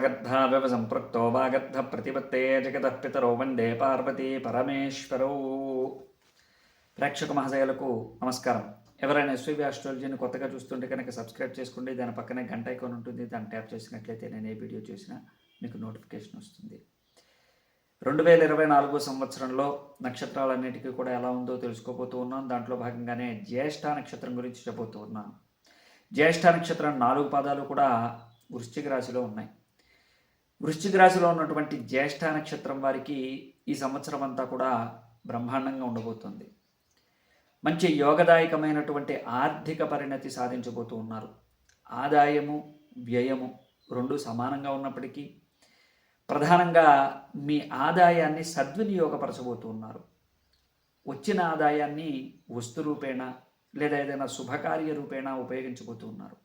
వాగర్ధావివ సంపృక్తో వాగర్ధ ప్రతిపత్తే జగతః పితరో వందే పార్వతీ పరమేశ్వరౌ. ప్రేక్షక మహాశయులకు నమస్కారం. ఎవరైనా ఎస్వీబీ ఆస్ట్రాలజీని కొత్తగా చూస్తుంటే కనుక సబ్స్క్రైబ్ చేసుకోండి. దాని పక్కనే గంట ఐకాన్ ఉంటుంది, దాన్ని ట్యాప్ చేసినట్లయితే నేను ఏ వీడియో చేసినా మీకు నోటిఫికేషన్ వస్తుంది. 2024 సంవత్సరంలో నక్షత్రాలన్నిటికీ కూడా ఎలా ఉందో తెలుసుకోబోతూ ఉన్నాం. దాంట్లో భాగంగానే జ్యేష్ఠ నక్షత్రం గురించి చెప్పబోతూ ఉన్నాను. జ్యేష్ఠ నక్షత్రం 4 పాదాలు కూడా వృశ్చిక రాశిలో ఉన్నాయి. వృశ్చిక రాశిలో ఉన్నటువంటి జ్యేష్ఠ నక్షత్రం వారికి ఈ సంవత్సరం అంతా కూడా బ్రహ్మాండంగా ఉండబోతుంది. మంచి యోగదాయకమైనటువంటి ఆర్థిక పరిణతి సాధించబోతూ ఉన్నారు. ఆదాయము వ్యయము రెండు సమానంగా ఉన్నప్పటికీ ప్రధానంగా మీ ఆదాయాన్ని సద్వినియోగపరచబోతూ ఉన్నారు. వచ్చిన ఆదాయాన్ని వస్తు రూపేణ లేదా ఏదైనా శుభకార్య రూపేణ ఉపయోగించబోతూ ఉన్నారు.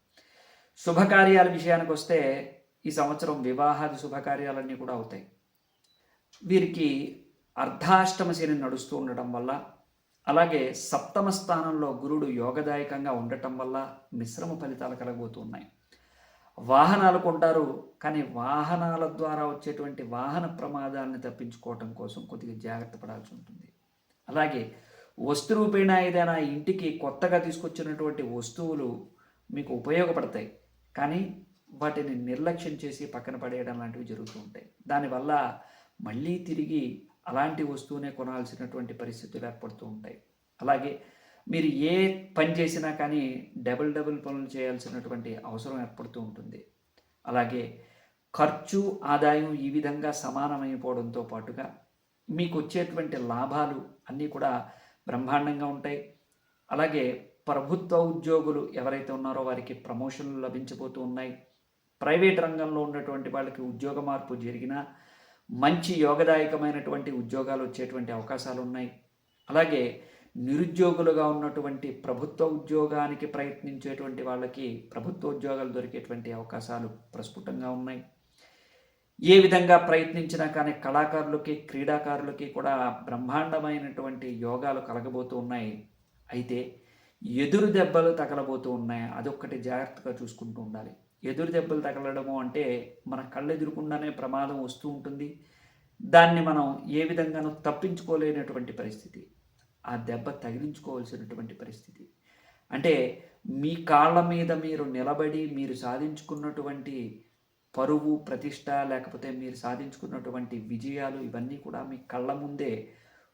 శుభకార్యాల విషయానికి వస్తే ఈ సంవత్సరం వివాహాది శుభకార్యాలన్నీ కూడా అవుతాయి. వీరికి అర్ధాష్టమ శని నడుస్తూ ఉండటం వల్ల, అలాగే సప్తమ స్థానంలో గురుడు యోగదాయకంగా ఉండటం వల్ల మిశ్రమ ఫలితాలు కలగబోతూ ఉన్నాయి. వాహనాలు కొంటారు, కానీ వాహనాల ద్వారా వచ్చేటువంటి వాహన ప్రమాదాలను తప్పించుకోవటం కోసం కొద్దిగా జాగ్రత్త పడాల్సి ఉంటుంది. అలాగే వస్తు రూపేణ ఏదైనా ఇంటికి కొత్తగా తీసుకొచ్చినటువంటి వస్తువులు మీకు ఉపయోగపడతాయి, కానీ వాటిని నిర్లక్ష్యం చేసి పక్కన పడేయడం లాంటివి జరుగుతూ ఉంటాయి. దానివల్ల మళ్ళీ తిరిగి అలాంటి వస్తువునే కొనాల్సినటువంటి పరిస్థితులు ఏర్పడుతూ ఉంటాయి. అలాగే మీరు ఏ పని చేసినా కానీ డబుల్ పనులు చేయాల్సినటువంటి అవసరం ఏర్పడుతూ ఉంటుంది. అలాగే ఖర్చు ఆదాయం ఈ విధంగా సమానమైపోవడంతో పాటుగా మీకు వచ్చేటువంటి లాభాలు అన్నీ కూడా బ్రహ్మాండంగా ఉంటాయి. అలాగే ప్రభుత్వ ఉద్యోగులు ఎవరైతే ఉన్నారో వారికి ప్రమోషన్లు లభించబోతూ ఉన్నాయి. ప్రైవేట్ రంగంలో ఉన్నటువంటి వాళ్ళకి ఉద్యోగ మార్పు జరిగినా మంచి యోగదాయకమైనటువంటి ఉద్యోగాలు వచ్చేటువంటి అవకాశాలు ఉన్నాయి. అలాగే నిరుద్యోగులుగా ఉన్నటువంటి ప్రభుత్వ ఉద్యోగానికి ప్రయత్నించేటువంటి వాళ్ళకి ప్రభుత్వ ఉద్యోగాలు దొరికేటువంటి అవకాశాలు ప్రస్ఫుటంగా ఉన్నాయి. ఏ విధంగా ప్రయత్నించినా కానీ కళాకారులకి క్రీడాకారులకి కూడా బ్రహ్మాండమైనటువంటి యోగాలు కలగబోతూ ఉన్నాయి. అయితే ఎదురు దెబ్బలు తగలబోతూ ఉన్నాయి. అదొక్కటి జాగ్రత్తగా చూసుకుంటూ ఉండాలి. ఎదురు దెబ్బలు తగలడము అంటే మన కళ్ళెదురుకుండానే ప్రమాదం వస్తూ ఉంటుంది. దాన్ని మనం ఏ విధంగానూ తప్పించుకోలేనటువంటి పరిస్థితి, ఆ దెబ్బ తగిలించుకోవాల్సినటువంటి పరిస్థితి. అంటే మీ కాళ్ళ మీద మీరు నిలబడి మీరు సాధించుకున్నటువంటి పరువు ప్రతిష్ట, లేకపోతే మీరు సాధించుకున్నటువంటి విజయాలు ఇవన్నీ కూడా మీ కళ్ళ ముందే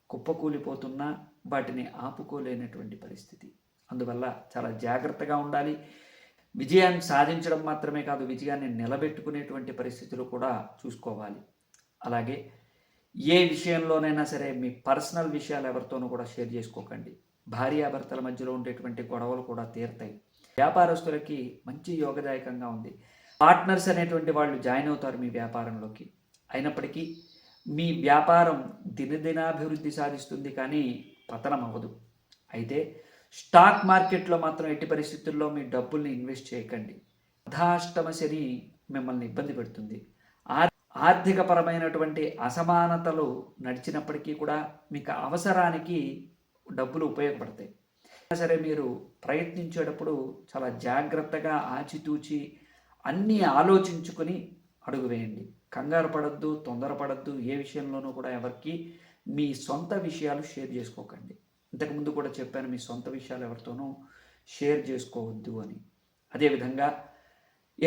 కుప్పకూలిపోతున్నా వాటిని ఆపుకోలేనటువంటి పరిస్థితి. అందువల్ల చాలా జాగ్రత్తగా ఉండాలి. విజయాన్ని సాధించడం మాత్రమే కాదు, విజయాన్ని నిలబెట్టుకునేటువంటి పరిస్థితులు కూడా చూసుకోవాలి. అలాగే ఏ విషయంలోనైనా సరే మీ పర్సనల్ విషయాలు ఎవరితోనూ కూడా షేర్ చేసుకోకండి. భార్యాభర్తల మధ్యలో ఉండేటువంటి గొడవలు కూడా తీరుతాయి. వ్యాపారస్తులకి మంచి యోగదాయకంగా ఉంది. పార్ట్నర్స్ అనేటువంటి వాళ్ళు జాయిన్ అవుతారు మీ వ్యాపారంలోకి. అయినప్పటికీ మీ వ్యాపారం దినదినాభివృద్ధి సాధిస్తుంది, కానీ పతనం అవ్వదు. అయితే స్టాక్ మార్కెట్లో మాత్రం ఎట్టి పరిస్థితుల్లో మీ డబ్బుల్ని ఇన్వెస్ట్ చేయకండి. అర్ధాష్టమ శని మిమ్మల్ని ఇబ్బంది పెడుతుంది. ఆర్థికపరమైనటువంటి అసమానతలు నడిచినప్పటికీ కూడా మీకు అవసరానికి డబ్బులు ఉపయోగపడతాయి. సరే, మీరు ప్రయత్నించేటప్పుడు చాలా జాగ్రత్తగా ఆచితూచి అన్నీ ఆలోచించుకొని అడుగు వేయండి. కంగారు పడద్దు, తొందరపడద్దు. ఏ విషయంలోనూ కూడా ఎవరికి మీ సొంత విషయాలు షేర్ చేసుకోకండి. ఇంతకుముందు కూడా చెప్పాను, మీ సొంత విషయాలు ఎవరితోనూ షేర్ చేసుకోవద్దు అని. అదేవిధంగా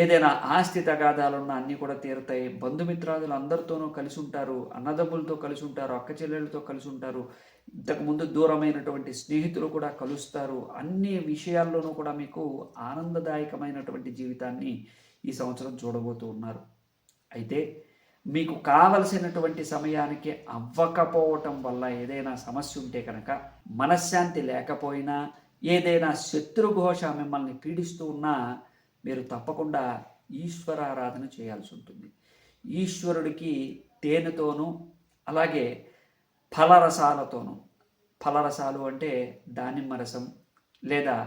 ఏదైనా ఆస్తి తగాదాలున్నా అన్నీ కూడా తీరుతాయి. బంధుమిత్రాదులు అందరితోనూ కలిసి ఉంటారు, అన్నదమ్ములతో కలిసి ఉంటారు, అక్క చెల్లెళ్ళతో కలిసి ఉంటారు. ఇంతకుముందు దూరమైనటువంటి స్నేహితులు కూడా కలుస్తారు. అన్ని విషయాల్లోనూ కూడా మీకు ఆనందదాయకమైనటువంటి జీవితాన్ని ఈ సంవత్సరం చూడబోతూ ఉన్నారు. అయితే మీకు కావలసినటువంటి సమయానికి అవ్వకపోవటం వల్ల ఏదైనా సమస్య ఉంటే కనుక, మనశ్శాంతి లేకపోయినా, ఏదైనా శత్రుఘోష మిమ్మల్ని పీడిస్తూ ఉన్నా మీరు తప్పకుండా ఈశ్వరారాధన చేయాల్సి ఉంటుంది. ఈశ్వరుడికి తేనెతోనూ అలాగే ఫలరసాలతోనూ, ఫలరసాలు అంటే దానిమ్మ రసం లేదా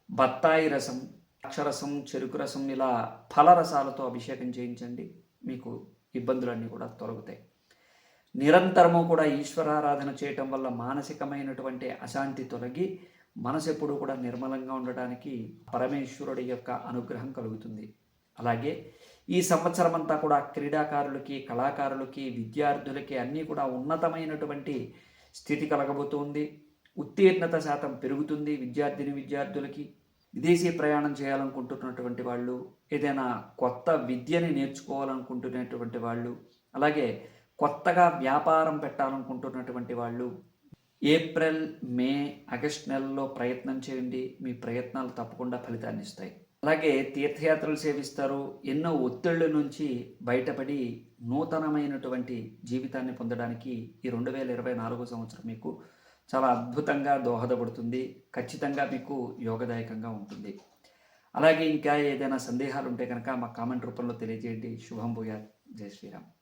బత్తాయి రసం, ద్రాక్షరసం, చెరుకు రసం, ఇలా ఫలరసాలతో అభిషేకం చేయించండి. మీకు ఇబ్బందులన్నీ కూడా తొలగుతాయి. నిరంతరము కూడా ఈశ్వరారాధన చేయటం వల్ల మానసికమైనటువంటి అశాంతి తొలగి మనసు ఎప్పుడూ కూడా నిర్మలంగా ఉండడానికి పరమేశ్వరుడి యొక్క అనుగ్రహం కలుగుతుంది. అలాగే ఈ సంవత్సరం అంతా కూడా క్రీడాకారులకి, కళాకారులకి, విద్యార్థులకి అన్నీ కూడా ఉన్నతమైనటువంటి స్థితి కలగబోతుంది. ఉత్తీర్ణత శాతం పెరుగుతుంది విద్యార్థులకి. విదేశీ ప్రయాణం చేయాలనుకుంటున్నటువంటి వాళ్ళు, ఏదైనా కొత్త విద్యని నేర్చుకోవాలనుకుంటున్నటువంటి వాళ్ళు, అలాగే కొత్తగా వ్యాపారం పెట్టాలనుకుంటున్నటువంటి వాళ్ళు ఏప్రిల్, మే, ఆగస్ట్ నెలల్లో ప్రయత్నం చేయండి. మీ ప్రయత్నాలు తప్పకుండా ఫలితాన్ని ఇస్తాయి. అలాగే తీర్థయాత్రలు సేవిస్తారు. ఎన్నో ఒత్తిళ్ల నుంచి బయటపడి నూతనమైనటువంటి జీవితాన్ని పొందడానికి ఈ 2024 సంవత్సరం మీకు చాలా అద్భుతంగా దోహదపడుతుంది. ఖచ్చితంగా మీకు యోగదాయకంగా ఉంటుంది. అలాగే ఇంకా ఏదైనా సందేహాలు ఉంటే కనుక మా కామెంట్ రూపంలో తెలియజేయండి. శుభం భూయాత్. జై శ్రీరామ్.